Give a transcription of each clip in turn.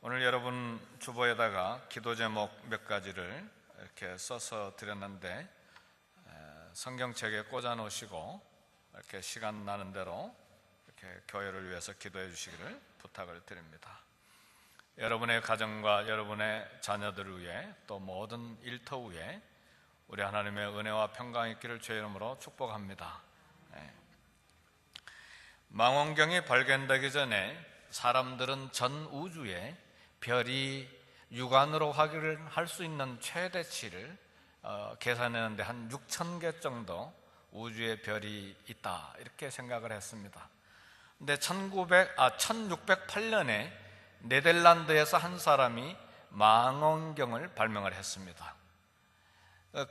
오늘 여러분 주보에다가 기도 제목 몇 가지를 이렇게 써서 드렸는데 성경책에 꽂아 놓으시고 이렇게 시간 나는 대로 이렇게 교회를 위해서 기도해 주시기를 부탁을 드립니다. 여러분의 가정과 여러분의 자녀들을 위해 또 모든 일터 위에 우리 하나님의 은혜와 평강이 있기를 주의 이름으로 축복합니다. 망원경이 발견되기 전에 사람들은 전 우주에 별이 육안으로 확인할 수 있는 최대치를 계산했는데 한 6,000개 정도 우주에 별이 있다 이렇게 생각을 했습니다. 근데 1608년에 네덜란드에서 한 사람이 망원경을 발명을 했습니다.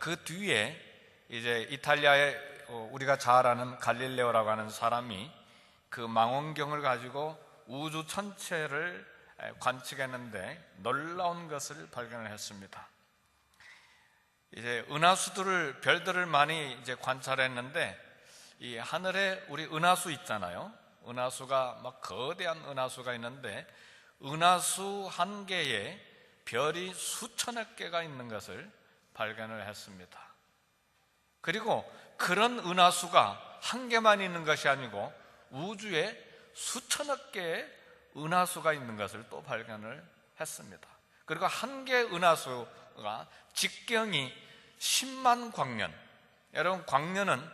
그 뒤에 이제 이탈리아의 우리가 잘 아는 갈릴레오라고 하는 사람이 그 망원경을 가지고 우주 전체를 관측했는데 놀라운 것을 발견을 했습니다. 이제 은하수들을 별들을 많이 이제 관찰했는데 이 하늘에 우리 은하수 있잖아요. 은하수가 막 거대한 은하수가 있는데 은하수 한 개에 별이 수천억 개가 있는 것을 발견을 했습니다. 그리고 그런 은하수가 한 개만 있는 것이 아니고 우주에 수천억 개의 은하수가 있는 것을 또 발견을 했습니다. 그리고 한 개의 은하수가 직경이 10만 광년. 여러분, 광년은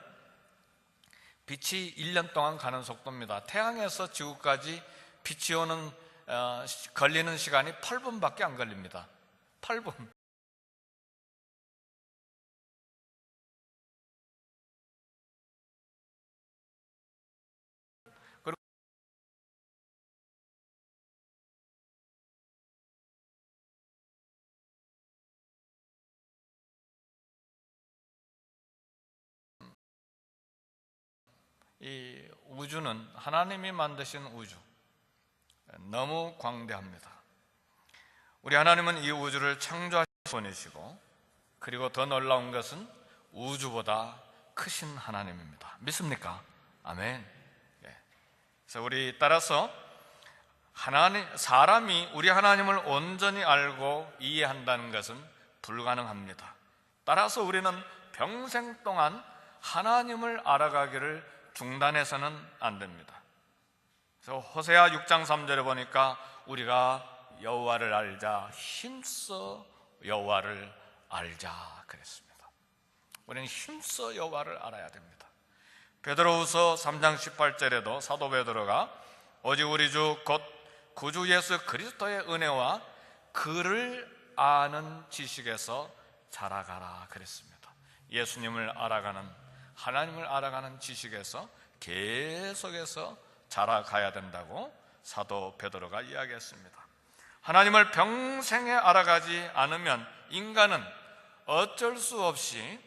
빛이 1년 동안 가는 속도입니다. 태양에서 지구까지 빛이 오는 걸리는 시간이 8분밖에 안 걸립니다. 8분. 이 우주는 하나님이 만드신 우주, 너무 광대합니다. 우리 하나님은 이 우주를 창조하신 분이시고, 그리고 더 놀라운 것은 우주보다 크신 하나님입니다. 믿습니까? 아멘. 그래서 우리 따라서 사람이 우리 하나님을 온전히 알고 이해한다는 것은 불가능합니다. 따라서 우리는 평생 동안 하나님을 알아가기를 중단해서는 안 됩니다. 그래서 호세아 6장 3절에 보니까 우리가 여호와를 알자, 힘써 여호와를 알자 그랬습니다. 우리는 힘써 여호와를 알아야 됩니다. 베드로후서 3장 18절에도 사도 베드로가 오직 우리 주 곧 구주 예수 그리스도의 은혜와 그를 아는 지식에서 자라가라 그랬습니다. 예수님을 알아가는, 하나님을 알아가는 지식에서 계속해서 자라가야 된다고 사도 베드로가 이야기했습니다. 하나님을 평생에 알아가지 않으면 인간은 어쩔 수 없이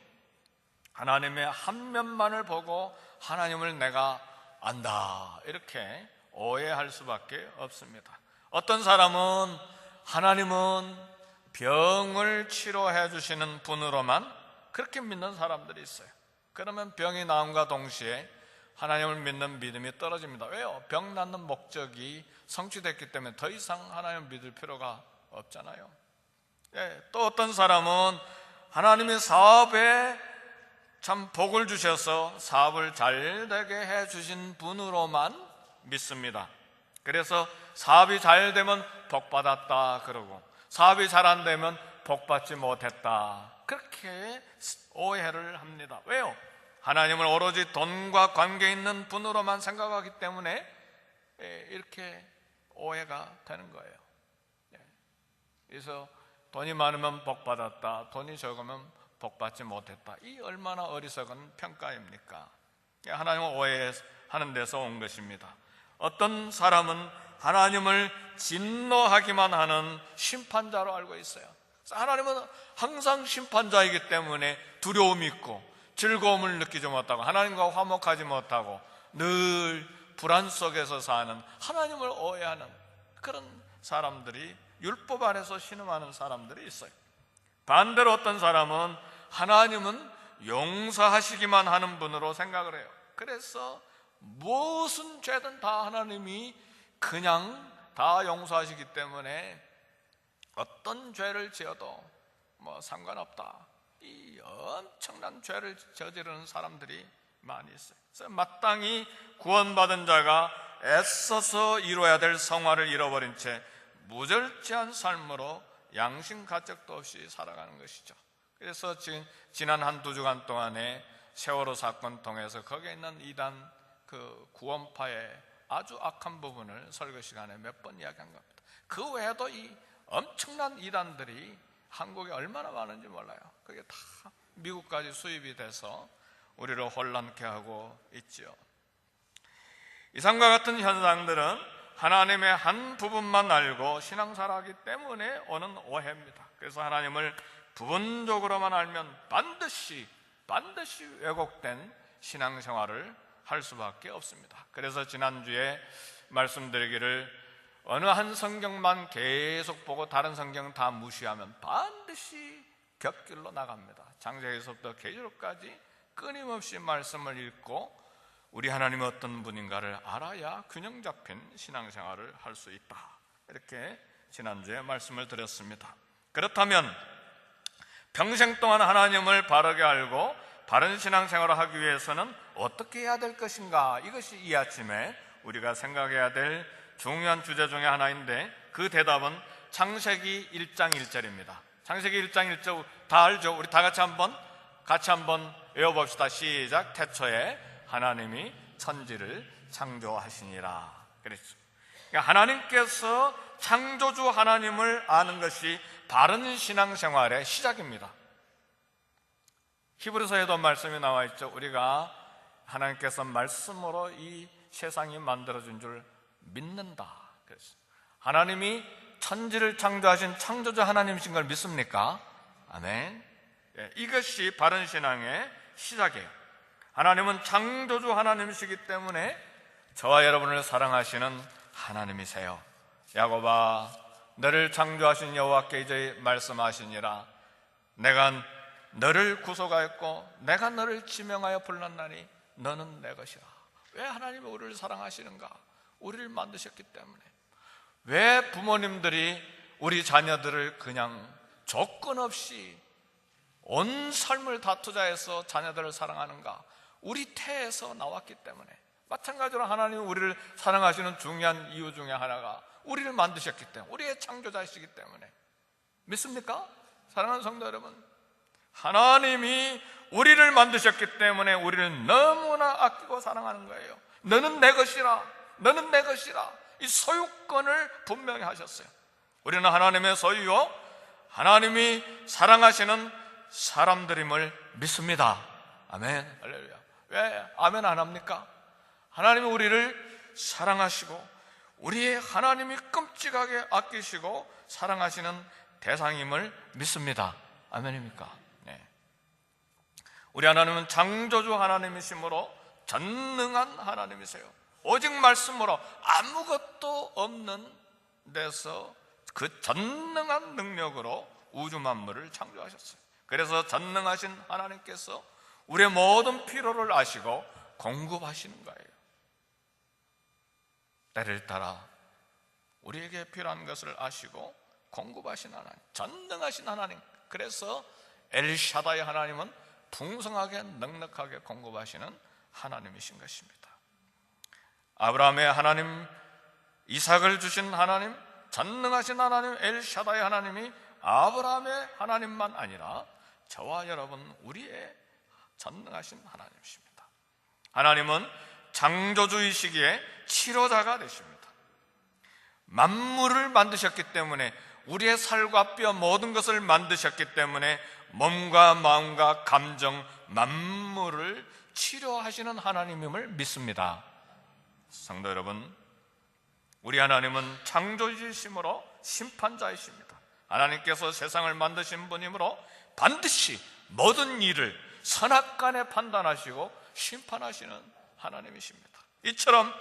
하나님의 한 면만을 보고 하나님을 내가 안다 이렇게 오해할 수밖에 없습니다. 어떤 사람은 하나님은 병을 치료해 주시는 분으로만 그렇게 믿는 사람들이 있어요. 그러면 병이 나음과 동시에 하나님을 믿는 믿음이 떨어집니다. 왜요? 병 낫는 목적이 성취됐기 때문에 더 이상 하나님을 믿을 필요가 없잖아요. 또 어떤 사람은 하나님이 사업에 참 복을 주셔서 사업을 잘 되게 해주신 분으로만 믿습니다. 그래서 사업이 잘 되면 복 받았다 그러고 사업이 잘 안 되면 복 받지 못했다 그렇게 오해를 합니다. 왜요? 하나님을 오로지 돈과 관계 있는 분으로만 생각하기 때문에 이렇게 오해가 되는 거예요. 그래서 돈이 많으면 복 받았다, 돈이 적으면 복 받지 못했다. 이 얼마나 어리석은 평가입니까? 하나님을 오해하는 데서 온 것입니다. 어떤 사람은 하나님을 진노하기만 하는 심판자로 알고 있어요. 하나님은 항상 심판자이기 때문에 두려움이 있고 즐거움을 느끼지 못하고 하나님과 화목하지 못하고 늘 불안 속에서 사는, 하나님을 오해하는 그런 사람들이 율법 안에서 신음하는 사람들이 있어요. 반대로 어떤 사람은 하나님은 용서하시기만 하는 분으로 생각을 해요. 그래서 무슨 죄든 다 하나님이 그냥 다 용서하시기 때문에 어떤 죄를 지어도 상관없다. 이 엄청난 죄를 저지르는 사람들이 많이 있어요. 그래서 마땅히 구원받은 자가 애써서 이루어야 될 성화를 잃어버린 채 무절제한 삶으로 양심 가책도 없이 살아가는 것이죠. 그래서 지난 한두 주간 동안에 세월호 사건 통해서 거기에 있는 이단 그 구원파의 아주 악한 부분을 설교 시간에 몇 번 이야기한 겁니다. 그 외에도 이 엄청난 이단들이 한국에 얼마나 많은지 몰라요. 그게 다 미국까지 수입이 돼서 우리를 혼란케 하고 있지요. 이상과 같은 현상들은 하나님의 한 부분만 알고 신앙생활하기 때문에 오는 오해입니다. 그래서 하나님을 부분적으로만 알면 반드시 왜곡된 신앙생활을 할 수밖에 없습니다. 그래서 지난주에 말씀드리기를 어느 한 성경만 계속 보고 다른 성경 다 무시하면 반드시 곁길로 나갑니다. 창세기서부터 계시록까지 끊임없이 말씀을 읽고 우리 하나님이 어떤 분인가를 알아야 균형 잡힌 신앙생활을 할 수 있다. 이렇게 지난주에 말씀을 드렸습니다. 그렇다면 평생 동안 하나님을 바르게 알고 바른 신앙생활을 하기 위해서는 어떻게 해야 될 것인가? 이것이 이 아침에 우리가 생각해야 될 중요한 주제 중에 하나인데 그 대답은 창세기 1장 1절입니다. 창세기 1장 1절 다 알죠? 우리 다 같이 한번 외워봅시다. 시작. 태초에 하나님이 천지를 창조하시니라. 그랬죠. 그러니까 하나님께서 창조주 하나님을 아는 것이 바른 신앙생활의 시작입니다. 히브리서에도 말씀이 나와 있죠. 우리가 하나님께서 말씀으로 이 세상이 만들어진 줄 믿는다. 그래서 하나님이 천지를 창조하신 창조주 하나님이신 걸 믿습니까? 아멘. 이것이 바른 신앙의 시작이에요. 하나님은 창조주 하나님이시기 때문에 저와 여러분을 사랑하시는 하나님이세요. 야곱아, 너를 창조하신 여호와께 이제 말씀하시니라. 내가 너를 구속하였고 내가 너를 지명하여 불렀나니 너는 내 것이라. 왜 하나님이 우리를 사랑하시는가? 우리를 만드셨기 때문에. 왜 부모님들이 우리 자녀들을 그냥 조건 없이 온 삶을 다 투자해서 자녀들을 사랑하는가? 우리 태에서 나왔기 때문에. 마찬가지로 하나님이 우리를 사랑하시는 중요한 이유 중에 하나가 우리를 만드셨기 때문에, 우리의 창조자이시기 때문에. 믿습니까? 사랑하는 성도 여러분, 하나님이 우리를 만드셨기 때문에 우리를 너무나 아끼고 사랑하는 거예요. 너는 내 것이라, 너는 내 것이라. 이 소유권을 분명히 하셨어요. 우리는 하나님의 소유요, 하나님이 사랑하시는 사람들임을 믿습니다. 아멘. 할렐루야. 왜 아멘 안 합니까? 하나님이 우리를 사랑하시고 우리의 하나님이 끔찍하게 아끼시고 사랑하시는 대상임을 믿습니다. 아멘입니까? 네. 우리 하나님은 창조주 하나님이시므로 전능한 하나님이세요. 오직 말씀으로 아무것도 없는 데서 그 전능한 능력으로 우주 만물을 창조하셨어요. 그래서 전능하신 하나님께서 우리의 모든 필요를 아시고 공급하시는 거예요. 때를 따라 우리에게 필요한 것을 아시고 공급하신 하나님, 전능하신 하나님. 그래서 엘샤다이 하나님은 풍성하게 넉넉하게 공급하시는 하나님이신 것입니다. 아브라함의 하나님, 이삭을 주신 하나님, 전능하신 하나님 엘샤다이 하나님이 아브라함의 하나님만 아니라 저와 여러분 우리의 전능하신 하나님이십니다. 하나님은 창조주이시기에 치료자가 되십니다. 만물을 만드셨기 때문에, 우리의 살과 뼈 모든 것을 만드셨기 때문에 몸과 마음과 감정 만물을 치료하시는 하나님임을 믿습니다. 성도 여러분, 우리 하나님은 창조주이시므로 심판자이십니다. 하나님께서 세상을 만드신 분이므로 반드시 모든 일을 선악간에 판단하시고 심판하시는 하나님이십니다. 이처럼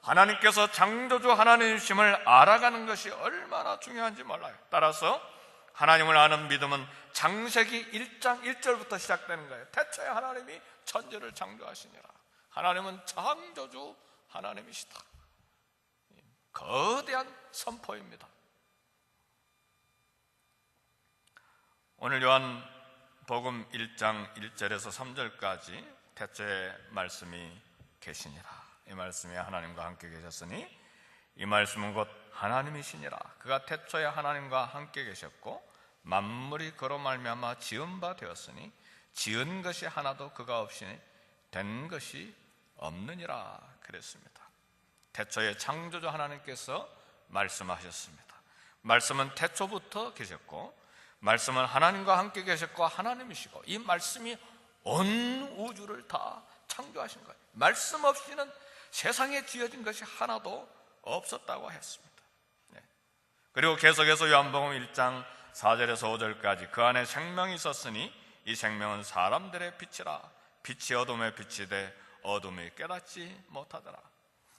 하나님께서 창조주 하나님이심을 알아가는 것이 얼마나 중요한지 몰라요. 따라서 하나님을 아는 믿음은 창세기 1장 1절부터 시작되는 거예요. 태초에 하나님이 천지를 창조하시니라. 하나님은 창조주 하나님이시다. 거대한 선포입니다. 오늘 요한복음 1장 1절에서 3절까지 태초에 말씀이 계시니라. 이 말씀이 하나님과 함께 계셨으니 이 말씀은 곧 하나님이시니라. 그가 태초에 하나님과 함께 계셨고 만물이 그로 말미암아 지은 바 되었으니 지은 것이 하나도 그가 없이 된 것이 없느니라 그랬습니다. 태초에 창조주 하나님께서 말씀하셨습니다. 말씀은 태초부터 계셨고 말씀은 하나님과 함께 계셨고 하나님이시고 이 말씀이 온 우주를 다 창조하신 거예요. 말씀 없이는 세상에 지어진 것이 하나도 없었다고 했습니다. 그리고 계속해서 요한복음 1장 4절에서 5절까지 그 안에 생명이 있었으니 이 생명은 사람들의 빛이라. 빛이 어둠에 비치되 어둠이 깨닫지 못하더라.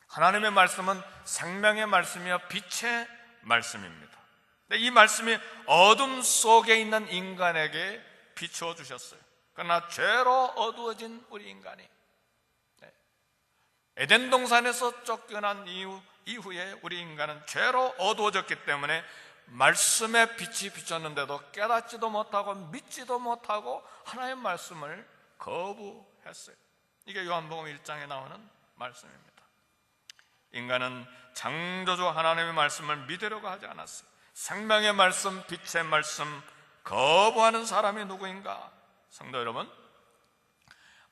하나님의 말씀은 생명의 말씀이요 빛의 말씀입니다. 이 말씀이 어둠 속에 있는 인간에게 비추어 주셨어요. 그러나 죄로 어두워진 우리 인간이 에덴 동산에서 쫓겨난 이후에 우리 인간은 죄로 어두워졌기 때문에 말씀의 빛이 비쳤는데도 깨닫지도 못하고 믿지도 못하고 하나님의 말씀을 거부했어요. 이게 요한복음 1장에 나오는 말씀입니다. 인간은 창조주 하나님의 말씀을 믿으려고 하지 않았어요. 생명의 말씀, 빛의 말씀 거부하는 사람이 누구인가? 성도 여러분,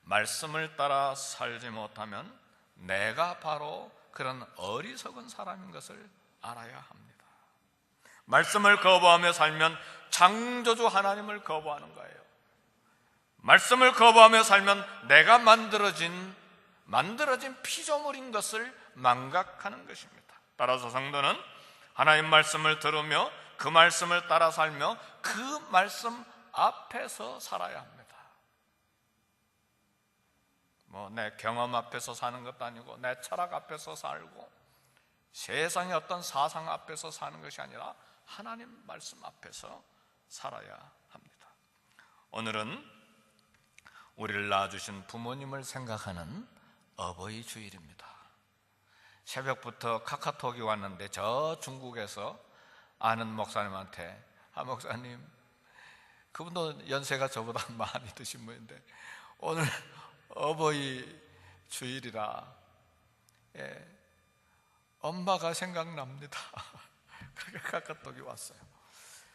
말씀을 따라 살지 못하면 내가 바로 그런 어리석은 사람인 것을 알아야 합니다. 말씀을 거부하며 살면 창조주 하나님을 거부하는 거예요. 말씀을 거부하며 살면 내가 만들어진 피조물인 것을 망각하는 것입니다. 따라서 성도는 하나님 말씀을 들으며 그 말씀을 따라 살며 그 말씀 앞에서 살아야 합니다. 내 경험 앞에서 사는 것도 아니고 내 철학 앞에서 살고 세상의 어떤 사상 앞에서 사는 것이 아니라 하나님 말씀 앞에서 살아야 합니다. 오늘은 우리를 낳아주신 부모님을 생각하는 어버이 주일입니다. 새벽부터 카카오톡이 왔는데 저 중국에서 아는 목사님한테 목사님, 그분도 연세가 저보다 많이 드신 분인데 오늘 어버이 주일이라 엄마가 생각납니다. 그렇게 카카오톡이 왔어요.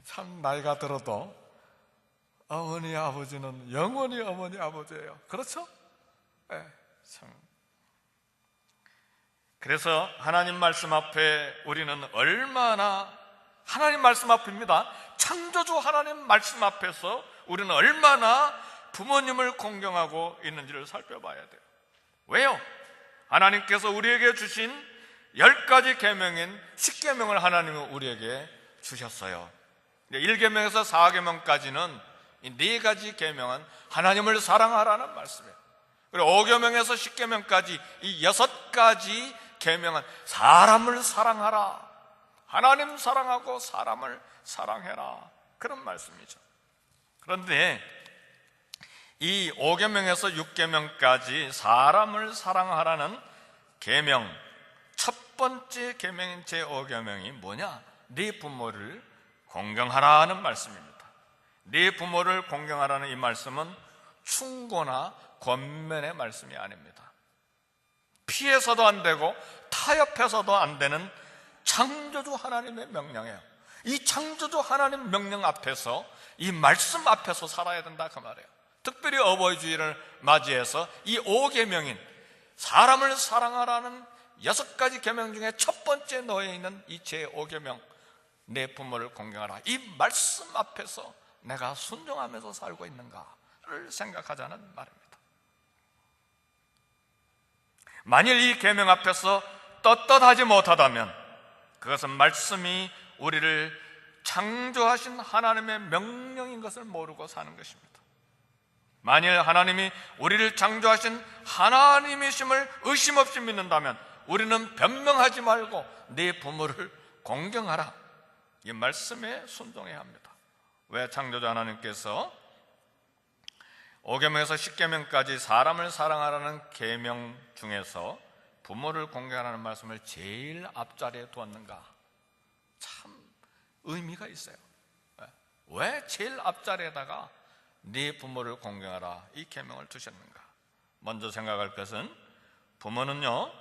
참 나이가 들어도 어머니 아버지는 영원히 어머니 아버지예요. 그렇죠? 참. 그래서 하나님 말씀 앞에 우리는 얼마나, 하나님 말씀 앞입니다. 창조주 하나님 말씀 앞에서 우리는 얼마나 부모님을 공경하고 있는지를 살펴봐야 돼요. 왜요? 하나님께서 우리에게 주신 10가지 계명인 10계명을 하나님은 우리에게 주셨어요. 1계명에서 4계명까지는 이 4가지 계명은 하나님을 사랑하라는 말씀이에요. 그리고 5계명에서 10계명까지 이 6가지 계명은 사람을 사랑하라, 하나님 사랑하고 사람을 사랑해라, 그런 말씀이죠. 그런데 이 5계명에서 6계명까지 사람을 사랑하라는 계명, 첫 번째 계명인 제5계명이 뭐냐? 네 부모를 공경하라는 말씀입니다. 네 부모를 공경하라는 이 말씀은 충고나 권면의 말씀이 아닙니다. 피해서도 안 되고 타협해서도 안 되는 창조주 하나님의 명령이에요. 이 창조주 하나님 명령 앞에서, 이 말씀 앞에서 살아야 된다 그 말이에요. 특별히 어버이 주일을 맞이해서 이 5계명인 사람을 사랑하라는 6가지 계명 중에 첫 번째 놓여 있는 이 제5계명, 내 부모를 공경하라, 이 말씀 앞에서 내가 순종하면서 살고 있는가를 생각하자는 말입니다. 만일 이 계명 앞에서 떳떳하지 못하다면 그것은 말씀이 우리를 창조하신 하나님의 명령인 것을 모르고 사는 것입니다. 만일 하나님이 우리를 창조하신 하나님이심을 의심 없이 믿는다면 우리는 변명하지 말고 네 부모를 공경하라, 이 말씀에 순종해야 합니다. 왜 창조주 하나님께서 5계명에서 10계명까지 사람을 사랑하라는 계명 중에서 부모를 공경하라는 말씀을 제일 앞자리에 두었는가? 참 의미가 있어요. 왜 제일 앞자리에다가 네 부모를 공경하라 이 계명을 두셨는가? 먼저 생각할 것은 부모는요,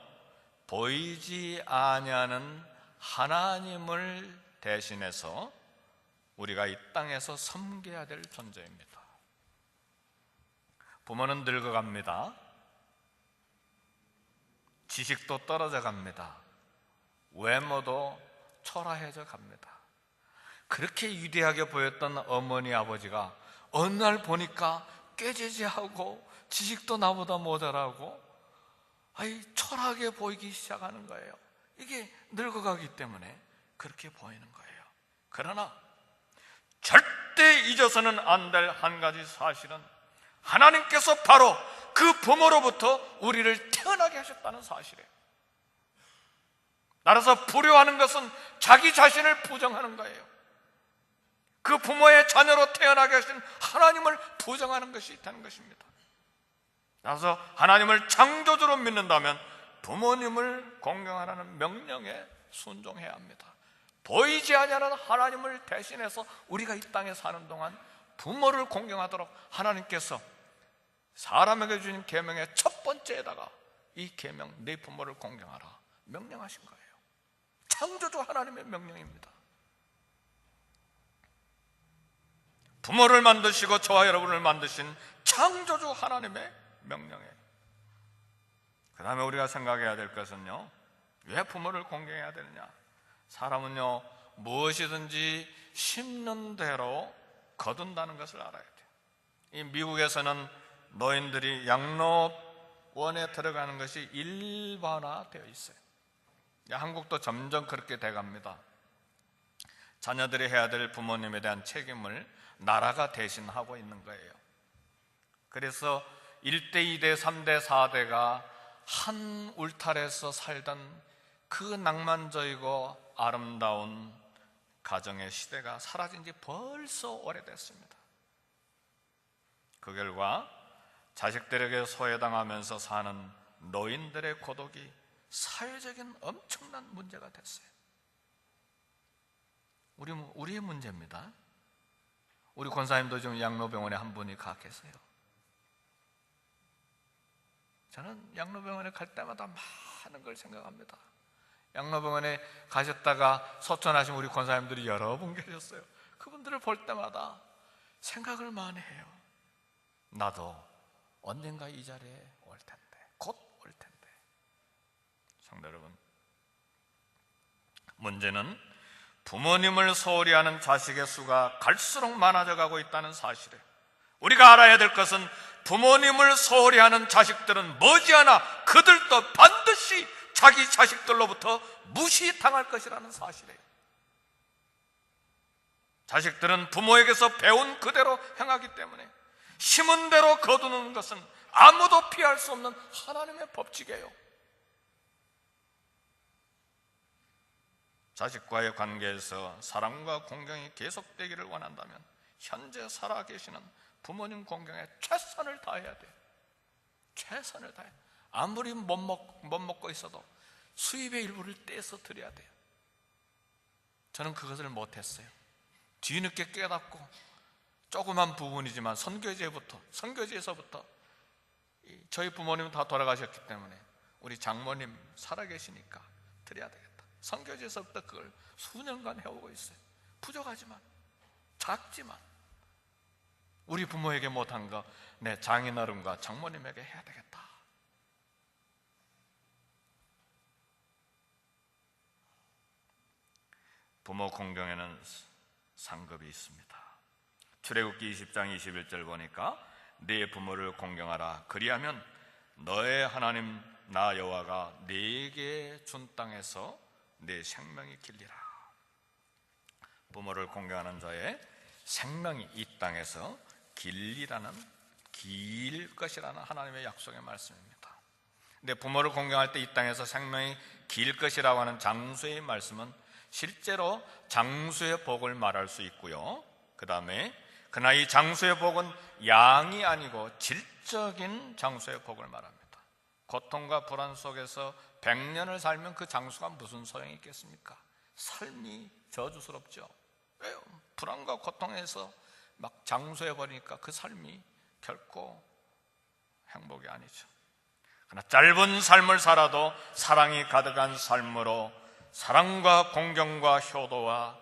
보이지 아니하는 하나님을 대신해서 우리가 이 땅에서 섬겨야 될 존재입니다. 부모는 늙어갑니다. 지식도 떨어져 갑니다. 외모도 초라해져 갑니다. 그렇게 위대하게 보였던 어머니 아버지가 어느 날 보니까 꾀죄죄하고 지식도 나보다 모자라고 초라하게 보이기 시작하는 거예요. 이게 늙어가기 때문에 그렇게 보이는 거예요. 그러나 절대 잊어서는 안 될 한 가지 사실은 하나님께서 바로 그 부모로부터 우리를 태어나게 하셨다는 사실이에요. 따라서 불효하는 것은 자기 자신을 부정하는 거예요. 그 부모의 자녀로 태어나게 하신 하나님을 부정하는 것이 있다는 것입니다. 따라서 하나님을 창조주로 믿는다면 부모님을 공경하라는 명령에 순종해야 합니다. 보이지 아니하는 하나님을 대신해서 우리가 이 땅에 사는 동안 부모를 공경하도록 하나님께서 사람에게 주신 계명의 첫 번째에다가 이 계명, 네 부모를 공경하라 명령하신 거예요. 창조주 하나님의 명령입니다. 부모를 만드시고 저와 여러분을 만드신 창조주 하나님의 명령이에요. 그 다음에 우리가 생각해야 될 것은요, 왜 부모를 공경해야 되느냐? 사람은요, 무엇이든지 심는 대로 거둔다는 것을 알아야 돼요. 이 미국에서는 노인들이 양로원에 들어가는 것이 일반화되어 있어요. 한국도 점점 그렇게 돼갑니다. 자녀들이 해야 될 부모님에 대한 책임을 나라가 대신하고 있는 거예요. 그래서 1대, 2대, 3대, 4대가 한 울타리에서 살던 그 낭만적이고 아름다운 가정의 시대가 사라진 지 벌써 오래됐습니다. 그 결과 자식들에게 소외당하면서 사는 노인들의 고독이 사회적인 엄청난 문제가 됐어요. 우리의 문제입니다. 우리 권사님도 지금 양로병원에 한 분이 가 계세요. 저는 양로병원에 갈 때마다 많은 걸 생각합니다. 양로병원에 가셨다가 소천하신 우리 권사님들이 여러 분 계셨어요. 그분들을 볼 때마다 생각을 많이 해요. 나도 언젠가 이 자리에 올 텐데, 곧 올 텐데. 성도 여러분, 문제는 부모님을 소홀히 하는 자식의 수가 갈수록 많아져 가고 있다는 사실이에요. 우리가 알아야 될 것은 부모님을 소홀히 하는 자식들은 머지않아 그들도 반드시 자기 자식들로부터 무시당할 것이라는 사실이에요. 자식들은 부모에게서 배운 그대로 행하기 때문에 심은 대로 거두는 것은 아무도 피할 수 없는 하나님의 법칙이에요. 자식과의 관계에서 사랑과 공경이 계속되기를 원한다면 현재 살아계시는 부모님 공경에 최선을 다해야 돼요. 최선을 다해. 아무리 못 먹고 있어도 수입의 일부를 떼서 드려야 돼요. 저는 그것을 못했어요. 뒤늦게 깨닫고 조그만 부분이지만 선교지에서부터 저희 부모님은 다 돌아가셨기 때문에 우리 장모님 살아계시니까 드려야 되겠다. 선교지에서부터 그걸 수년간 해오고 있어요. 부족하지만, 작지만 우리 부모에게 못한 거 내 장인어른과 장모님에게 해야 되겠다. 부모 공경에는 상급이 있습니다. 출애굽기 20장 21절 보니까 네 부모를 공경하라. 그리하면 너의 하나님 나 여호와가 네게 준 땅에서 내 생명이 길리라. 부모를 공경하는 자의 생명이 이 땅에서 길 것이라는 하나님의 약속의 말씀입니다. 근데 부모를 공경할 때 이 땅에서 생명이 길 것이라고 하는 장수의 말씀은 실제로 장수의 복을 말할 수 있고요. 그 다음에 그러나 이 장수의 복은 양이 아니고 질적인 장수의 복을 말합니다. 고통과 불안 속에서 100년을 살면 그 장수가 무슨 소용이 있겠습니까? 삶이 저주스럽죠. 왜요? 불안과 고통에서 막 장수해버리니까 그 삶이 결코 행복이 아니죠. 그러나 짧은 삶을 살아도 사랑이 가득한 삶으로 사랑과 공경과 효도와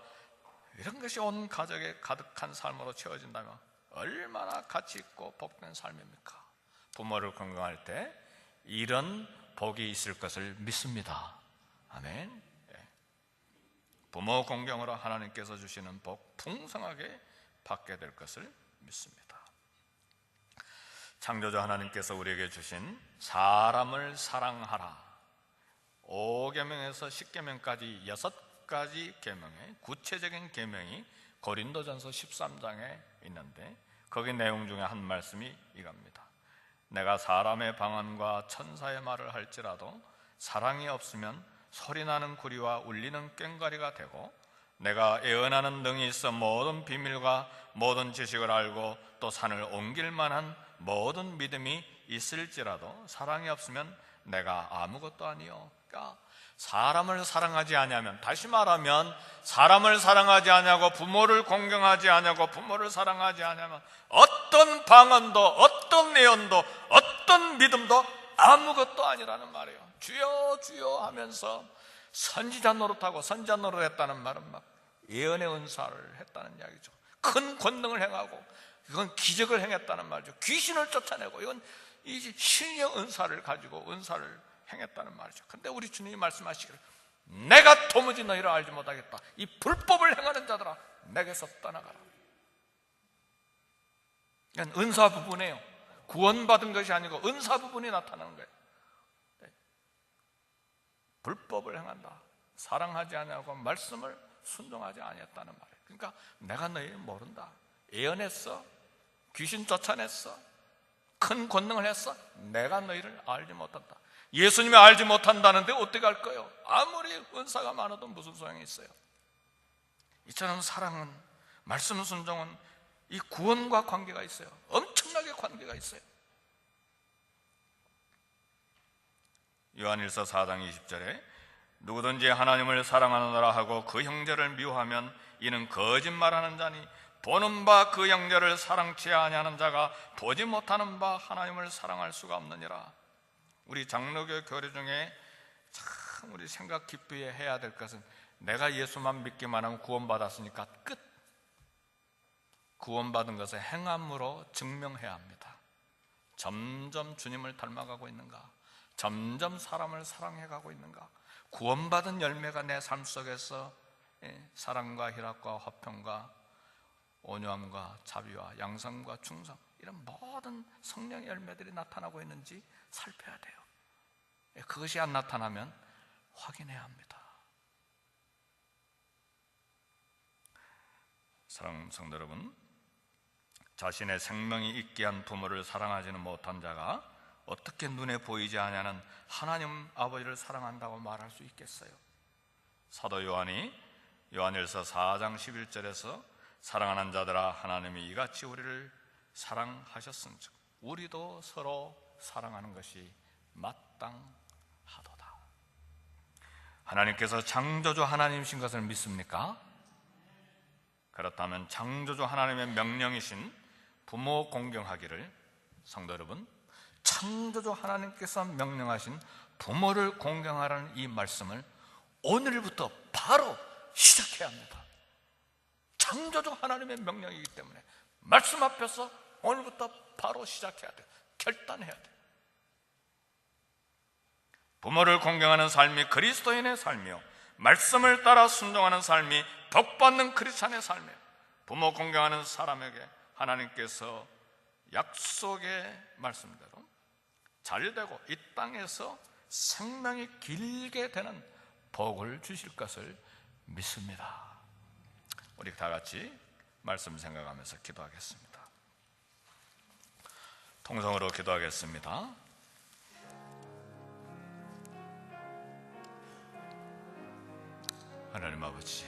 이런 것이 온 가족에 가득한 삶으로 채워진다면 얼마나 가치 있고 복된 삶입니까? 부모를 건강할 때 이런 복이 있을 것을 믿습니다. 아멘. 부모 공경으로 하나님께서 주시는 복 풍성하게 받게 될 것을 믿습니다. 창조주 하나님께서 우리에게 주신 사람을 사랑하라 5계명에서 10계명까지 6가지 계명의 구체적인 계명이 고린도전서 13장에 있는데 거기 내용 중에 한 말씀이 이겁니다. 내가 사람의 방언과 천사의 말을 할지라도 사랑이 없으면 소리나는 구리와 울리는 꽹과리가 되고 내가 예언하는 능이 있어 모든 비밀과 모든 지식을 알고 또 산을 옮길 만한 모든 믿음이 있을지라도 사랑이 없으면 내가 아무것도 아니요. 그러니까 사람을 사랑하지 아니하면, 다시 말하면 사람을 사랑하지 아니하고 부모를 공경하지 아니하고 부모를 사랑하지 아니하면 어떤 방언도 어떤 예언도 어떤 믿음도 아무것도 아니라는 말이에요. 주여 주여 하면서 선지자 노릇하고 선지자 노릇했다는 말은 막 예언의 은사를 했다는 이야기죠. 큰 권능을 행하고 이건 기적을 행했다는 말이죠. 귀신을 쫓아내고 이건 이 신령 은사를 가지고 은사를 행했다는 말이죠. 근데 우리 주님이 말씀하시기를 내가 도무지 너희를 알지 못하겠다. 이 불법을 행하는 자들아 내게서 떠나가라. 이건 은사 부분이에요. 구원받은 것이 아니고 은사 부분이 나타나는 거예요. 불법을 행한다. 사랑하지 아니하고 말씀을 순종하지 아니했다는 말이에요. 그러니까 내가 너희를 모른다. 예언했어. 귀신 쫓아냈어. 큰 권능을 했어. 내가 너희를 알지 못한다. 예수님이 알지 못한다는데 어떻게 할까요? 아무리 은사가 많아도 무슨 소용이 있어요. 이처럼 사랑은, 말씀 순종은 이 구원과 관계가 있어요. 엄청나게 관계가 있어요. 요한일서 4장 20절에 누구든지 하나님을 사랑하노라 하고 그 형제를 미워하면 이는 거짓말하는 자니 보는 바 그 형제를 사랑치 아니하는 자가 보지 못하는 바 하나님을 사랑할 수가 없느니라. 우리 장로교 교리 중에 참 우리 생각 깊이 해야 될 것은 내가 예수만 믿기만 하면 구원받았으니까 끝. 구원받은 것을 행함으로 증명해야 합니다. 점점 주님을 닮아가고 있는가? 점점 사람을 사랑해가고 있는가? 구원받은 열매가 내 삶 속에서 사랑과 희락과 화평과 온유함과 자비와 양성과 충성 이런 모든 성령의 열매들이 나타나고 있는지 살펴야 돼요. 그것이 안 나타나면 확인해야 합니다. 사랑하는 성도 여러분, 자신의 생명이 있게 한 부모를 사랑하지는 못한 자가 어떻게 눈에 보이지 아니하는 하나님 아버지를 사랑한다고 말할 수 있겠어요? 사도 요한이 요한일서 4장 11절에서 사랑하는 자들아 하나님이 이같이 우리를 사랑하셨은즉 우리도 서로 사랑하는 것이 마땅하도다. 하나님께서 창조주 하나님이신 것을 믿습니까? 그렇다면 창조주 하나님의 명령이신 부모 공경하기를, 성도 여러분, 창조주 하나님께서 명령하신 부모를 공경하라는 이 말씀을 오늘부터 바로 시작해야 합니다. 창조주 하나님의 명령이기 때문에 말씀 앞에서 오늘부터 바로 시작해야 돼요. 결단해야 돼요. 부모를 공경하는 삶이 그리스도인의 삶이요, 말씀을 따라 순종하는 삶이 복받는 크리스찬의 삶이에요. 부모 공경하는 사람에게 하나님께서 약속의 말씀대로 잘되고 이 땅에서 생명이 길게 되는 복을 주실 것을 믿습니다. 우리 다 같이 말씀 생각하면서 기도하겠습니다. 통성으로 기도하겠습니다. 하나님 아버지,